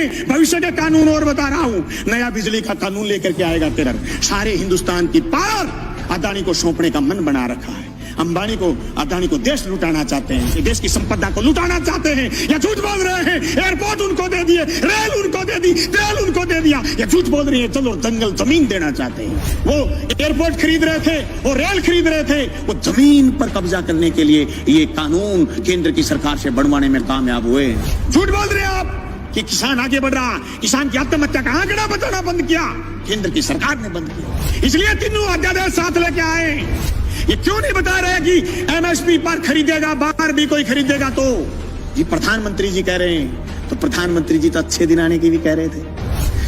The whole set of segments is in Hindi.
नहीं, भविष्य के कानून और बता रहा हूं। नया बिजली का कानून लेकर के आएगा टेरर। सारे हिंदुस्तान की पावर अदानी को सौंपने का मन बना रखा है। अंबानी को, अदानी को देश लुटाना चाहते हैं, देश की संपदा को लुटाना चाहते हैं। ये झूठ बोल रहे हैं। एयरपोर्ट उनको दे दिए, रेल उनको दे दी, तेल उनको दे दिया। ये झूठ बोल रही है। चलो जंगल जमीन देना चाहते हैं। वो एयरपोर्ट खरीद रहे थे, वो रेल खरीद रहे थे, वो जमीन पर कब्जा करने के लिए ये कानून केंद्र की सरकार से बनवाने में कामयाब हुए। झूठ बोल रहे हैं आप कि किसान आगे बढ़ रहा, किसान की आत्महत्या का आंकड़ा बताना बंद किया, केंद्र की सरकार ने बंद किया। इसलिए तीनों अध्यादेश साथ लेके आए। ये क्यों नहीं बता रहे कि एमएसपी पर खरीदेगा, बाहर भी कोई खरीदेगा तो? जी प्रधानमंत्री जी कह रहे हैं, तो प्रधानमंत्री जी तो अच्छे दिन आने की भी कह रहे थे।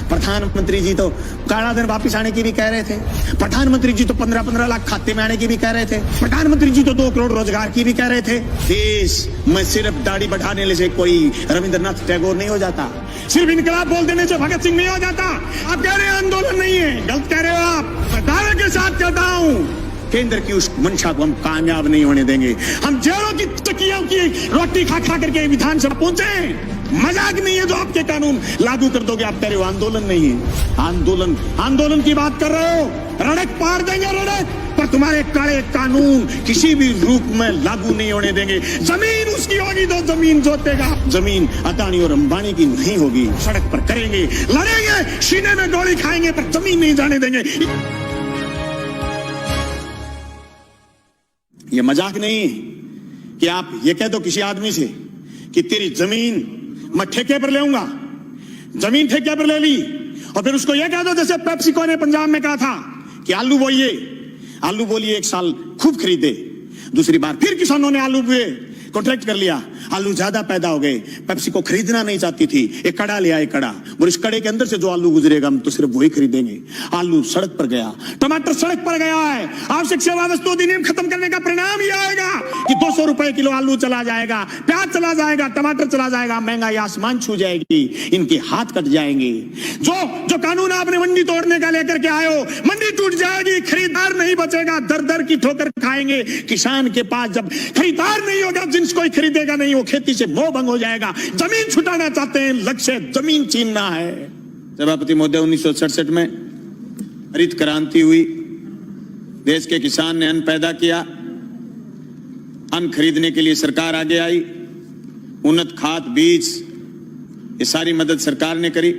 प्रधानमंत्री जी तो काला धन वापिस आने की भी कह रहे थे। प्रधानमंत्री जी तो 15-15 लाख खाते में आने की भी कह रहे थे। प्रधानमंत्री जी तो 2 करोड़ रोजगार की भी कह रहे थे। देश में सिर्फ दाढ़ी बढ़ाने से कोई रविंद्रनाथ टैगोर नहीं हो जाता, सिर्फ इनकलाब बोल देने से भगत सिंह नहीं हो जाता। आप कह रहे हैं आंदोलन नहीं है, गलत कह रहे हो आप। मैं दावे के साथ कहता हूं, केंद्र की उस मंशा को हम कामयाब नहीं होने देंगे। हम जेलों की तकियों की रोटी खा खा करके विधानसभा पहुंचे। मजाक नहीं है जो आपके कानून लागू कर दोगे। आप कह रहे हो आंदोलन नहीं है। आंदोलन की बात कर रहे हो। रड़क पार देंगे रड़क, पर तुम्हारे काले कानून किसी भी रूप में लागू नहीं होने देंगे। जमीन उसकी होगी तो जमीन जोतेगा। जमीन अदानी और अंबानी की नहीं होगी। सड़क पर करेंगे, लड़ेंगे, सीने में गोली खाएंगे, पर जमीन नहीं जाने देंगे। ये मजाक नहीं है कि आप ये कह दो किसी आदमी से कि तेरी जमीन मैं ठेके पर ले आऊंगा। जमीन ठेके पर ले ली और फिर उसको ये कह दो जैसे पेप्सिको ने पंजाब में कहा था कि आलू बोलिए 1 साल खूब खरीदे। दूसरी बार फिर किसानों ने आलू बोए, कॉन्ट्रैक्ट कर लिया, आलू ज्यादा पैदा हो गए। पेप्सिको खरीदना नहीं चाहती थी, एक कड़ा ले आए। कड़ा और इस कड़े के अंदर से जो आलू गुजरेगा हम तो सिर्फ वही खरीदेंगे। आलू सड़क पर गया, टमाटर सड़क पर गया है। आवश्यक सेवा वस्तु अधिनियम खत्म करने का परिणाम ये आएगा कि 200 रुपए किलो आलू चला जाएगा, प्याज चला जाएगा, टमाटर चला जाएगा, महंगाई आसमान छू जाएगी, इनके हाथ कट जाएंगे। जो कानून आपने मंडी तोड़ने का लेकर के आए हो, मंडी टूट जाएगी, खरीदार नहीं बचेगा, दर दर की ठोकर खाएंगे। किसान के पास जब खरीदार नहीं होगा, जिन्स कोई खरीदेगा नहीं, वो खेती से मोह भंग हो जाएगा। जमीन छुटाना चाहते हैं, लक्ष्य जमीन छीनना है। सभापति महोदय, 1967 में हरित क्रांति हुई। देश के किसान ने अन्न पैदा किया, अन्न खरीदने के लिए सरकार आगे आई। उन्नत खाद, बीज, ये सारी मदद सरकार ने करी।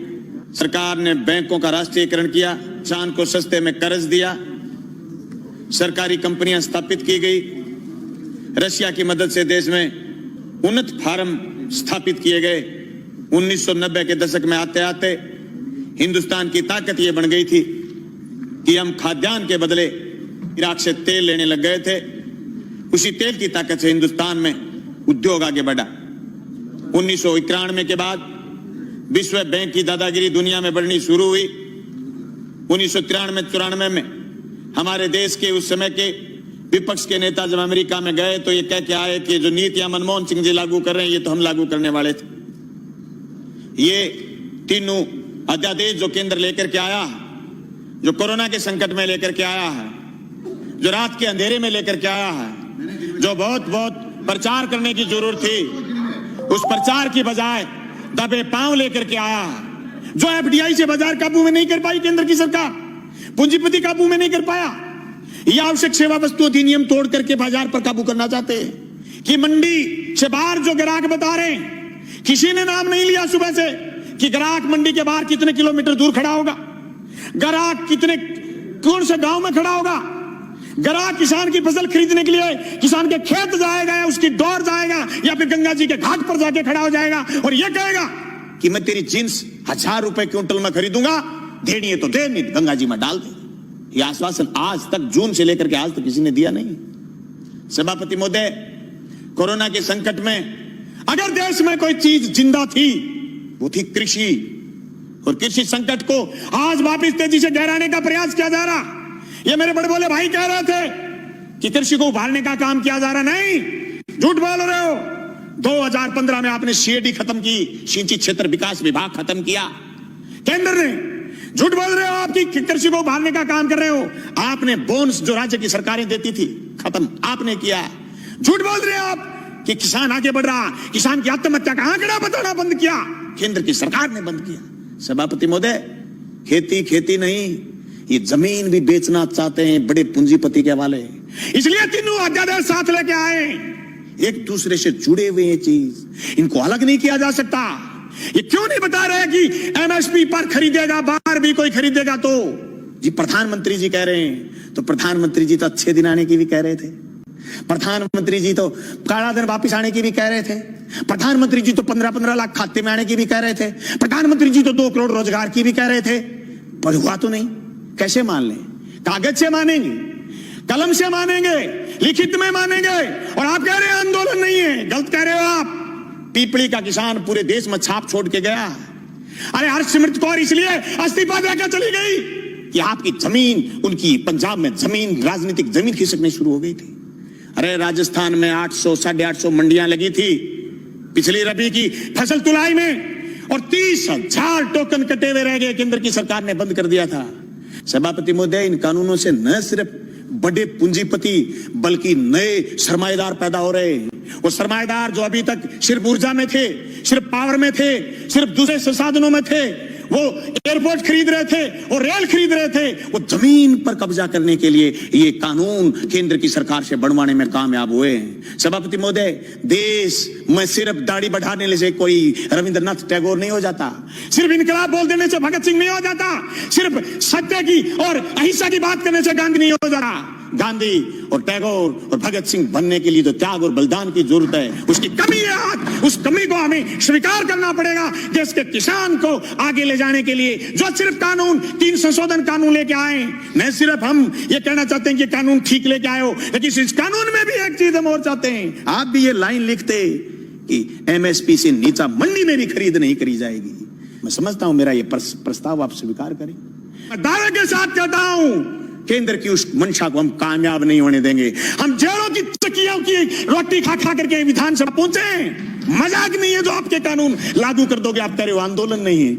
सरकार ने बैंकों का राष्ट्रीयकरण किया, किसान को सस्ते में कर्ज दिया, सरकारी कंपनियां स्थापित की गई। रशिया की मदद से देश में उन्नत फार्म स्थापित किए गए। 1990 के दशक में आते आते हिंदुस्तान की ताकत ये बन गई थी कि हम खाद्यान्न के बदले इराक से तेल लेने लग गए थे। उसी तेल की ताकत से हिंदुस्तान में उद्योग आगे बढ़ा। 1991 के बाद विश्व बैंक की दादागिरी दुनिया में बढ़नी शुरू हुई। 1993-94 में हमारे देश के उस समय के विपक्ष के नेता जब अमेरिका में गए तो ये कह के आए कि जो नीतियां मनमोहन सिंह जी लागू कर रहे हैं ये तो हम लागू करने वाले थे। ये तीनों अध्यादेश जो केंद्र लेकर के आया है, जो कोरोना के संकट में लेकर के आया है, जो रात के अंधेरे में लेकर के आया है, जो बहुत प्रचार करने की जरूरत थी, उस प्रचार की बजाय दबे पांव लेकर के आया है। जो एफडीआई से बाजार काबू में नहीं कर पाई केंद्र की सरकार, पूंजीपति काबू में नहीं कर पाया, ये आवश्यक सेवा वस्तु अधिनियम तोड़ करके बाजार पर काबू करना चाहते हैं। कि मंडी से बाहर जो ग्राहक बता रहे हैं, किसी ने नाम नहीं लिया सुबह से कि ग्राहक मंडी के बाहर कितने किलोमीटर दूर खड़ा होगा, ग्राहक कौन से गांव में खड़ा होगा, ग्राहक किसान की फसल खरीदने के लिए किसान के खेत जाएगा या उसकी डोर जाएगा या फिर गंगा जी के घाट पर जाके खड़ा हो जाएगा और यह कहेगा कि मैं तेरी जींस 1000 रुपए क्विंटल में खरीदूंगा, देनी है तो दे, नहीं गंगा जी में डाल दे। यह आश्वासन आज तक, जून से लेकर के आज तक किसी ने दिया नहीं। सभापति महोदय, कोरोना के संकट में अगर देश में कोई चीज जिंदा थी वो थी कृषि। और कृषि संकट को आज वापिस तेजी से गहराने का प्रयास किया जा रहा। ये मेरे बड़े बोले भाई कह रहे थे कि कृषि को उभारने का काम किया जा रहा, नहीं, झूठ बोल रहे हो। 2015 में आपने सीएडी खत्म की, सिंचित क्षेत्र विकास विभाग खत्म किया केंद्र ने। झूठ बोल रहे हो, आपकी कृषि को उभारने का काम कर रहे हो। आपने बोनस जो राज्य की सरकारें देती थी खत्म आपने किया। झूठ बोल रहे हो आप कि किसान आगे बढ़ रहा, किसान की आत्महत्या का आंकड़ा बताना बंद किया केंद्र की सरकार ने बंद किया। सभापति महोदय, खेती खेती नहीं, ये जमीन भी बेचना चाहते हैं बड़े पूंजीपति के हवाले, इसलिए तीनों अध्यादेश साथ लेके आए। एक दूसरे से जुड़े हुए ये चीज, इनको अलग नहीं किया जा सकता। ये क्यों नहीं बता रहे कि एमएसपी पर खरीदेगा, बाहर भी कोई खरीदेगा तो जी प्रधानमंत्री जी कह रहे हैं, तो प्रधानमंत्री जी तो अच्छे दिन आने की भी कह रहे थे, प्रधानमंत्री जी तो काला धन वापिस आने की भी कह रहे थे, प्रधानमंत्री जी तो 15-15 लाख खाते में आने की भी कह रहे थे, प्रधानमंत्री जी तो 2 करोड़ रोजगार की भी कह रहे थे, पर हुआ तो नहीं। कैसे मान लें? कागज से मानेंगे, कलम से मानेंगे, लिखित में मानेंगे, और आप कह रहे हैं आंदोलन नहीं है। गलत कह रहे हो आप। पीपली का किसान पूरे देश में छाप छोड़ के गया। अरे हरसिमरत कौर इसलिए इस्तीफा देकर चली गई कि आपकी जमीन, उनकी पंजाब में जमीन, राजनीतिक जमीन खिसकनी शुरू हो गई थी। अरे राजस्थान में 800 850 मंडियां लगी थी पिछली रबी की फसल तुलाई में, और 30,000 टोकन कटे हुए रह गए, केंद्र की सरकार ने बंद कर दिया था। सभापति महोदय, इन कानूनों से न सिर्फ बड़े पूंजीपति बल्कि नए सरमाएदार पैदा हो रहे हैं। वो सरमाएदार जो अभी तक सिर्फ ऊर्जा में थे, सिर्फ पावर में थे, सिर्फ दूसरे संसाधनों में थे, वो एयरपोर्ट खरीद रहे थे और रेल खरीद रहे थे, वो जमीन पर कब्जा करने के लिए ये कानून केंद्र की सरकार से बनवाने में कामयाब हुए हैं। सभापति महोदय, देश में सिर्फ दाढ़ी बढ़ाने से कोई रविंद्रनाथ टैगोर नहीं हो जाता, सिर्फ इनकलाब बोल देने से भगत सिंह नहीं हो जाता, सिर्फ सत्य की और अहिंसा की बात करने से गांधी नहीं हो जाता। गांधी और टैगोर और भगत सिंह बनने के लिए तो त्याग और बलिदान की जरूरत है। उसकी कमी है आज, उस कमी को हमें स्वीकार करना पड़ेगा। देश के किसान को आगे ले जाने के लिए जो सिर्फ कानून, 3 संशोधन कानून लेके आए, न सिर्फ हम ये कहना चाहते हैं कि कानून ठीक लेके आए हो, लेकिन इस कानून में भी एक चीज हम और चाहते हैं। आप भी ये लाइन लिखते कि एमएसपी से नीचा मंडी में भी खरीद नहीं करी जाएगी। मैं समझता हूं मेरा ये प्रस्ताव आप स्वीकार करें। मैं दावे के साथ कहता हूं, केंद्र की उस मंशा को हम कामयाब नहीं होने देंगे। हम जेलों की चक्कियों की रोटी खा खा करके विधानसभा पहुंचे। मजाक नहीं है जो आपके कानून लागू कर दोगे। आप कह रहे हो आंदोलन नहीं है,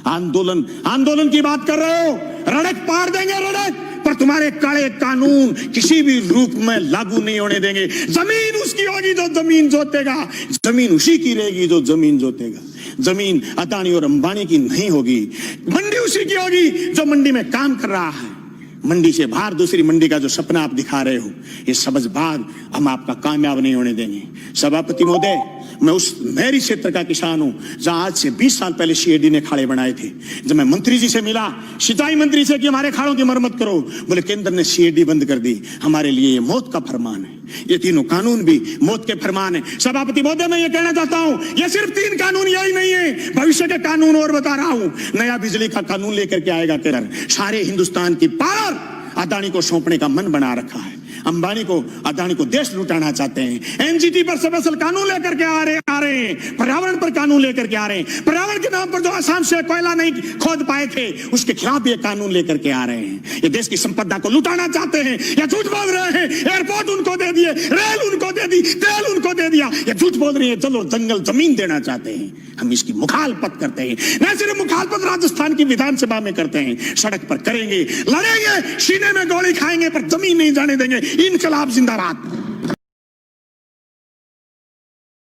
आंदोलन की बात कर रहे हो, रड़क पार देंगे रड़क, पर तुम्हारे काले कानून किसी भी रूप में लागू नहीं होने देंगे। जमीन उसकी होगी जो जमीन जोतेगा, जमीन उसी की रहेगी जो जमीन जोतेगा। जमीन अदानी और अंबानी की नहीं होगी, मंडी उसी की होगी जो मंडी में काम कर रहा है। मंडी से बाहर दूसरी मंडी का जो सपना आप दिखा रहे हो, ये सबजबाग हम आपका कामयाब नहीं होने देंगे। सभापति महोदय, मैं उस मेरी क्षेत्र का किसान हूं जहां आज से 20 साल पहले सीएडी ने खाड़े बनाए थे। जब मैं मंत्री जी से मिला, सिंचाई मंत्री से, कि हमारे खाड़ों की मरम्मत करो, बोले केंद्र ने सीएडी बंद कर दी, हमारे लिए ये मौत का फरमान है। ये तीनों कानून भी मौत के फरमान है। सभापति महोदय, मैं ये कहना चाहता हूं, ये सिर्फ 3 कानून यही नहीं है, भविष्य के कानून और बता रहा हूं। नया बिजली का कानून लेकर के आएगा केंद्र। सारे हिंदुस्तान की पावर अदानी को सौंपने का मन बना रखा है। अंबानी को, अदानी को देश लुटाना चाहते हैं। एनजीटी पर स्पेशल कानून लेकर के आ रहे हैं। पर्यावरण पर कानून लेकर के आ रहे हैं। पर्यावरण के नाम पर जो असम से कोयला नहीं खोद पाए थे, उसके खिलाफ ये कानून लेकर के आ रहे हैं। ये देश की संपदा को लुटाना चाहते हैं। ये झूठ बोल रहे हैं। एयरपोर्ट उनको दे दिए, रेल उनको दे दी, तेल उनको दे दिया। ये झूठ बोल रहे हैं। चलो, जंगल जमीन देना चाहते हैं। हम इसकी मुखालफत करते हैं। न सिर्फ मुखालफत राजस्थान की विधानसभा में करते हैं, सड़क पर करेंगे, लड़ेंगे, सीने में गोली खाएंगे, पर जमीन नहीं जाने देंगे। इनकलाब जिंदाबाद।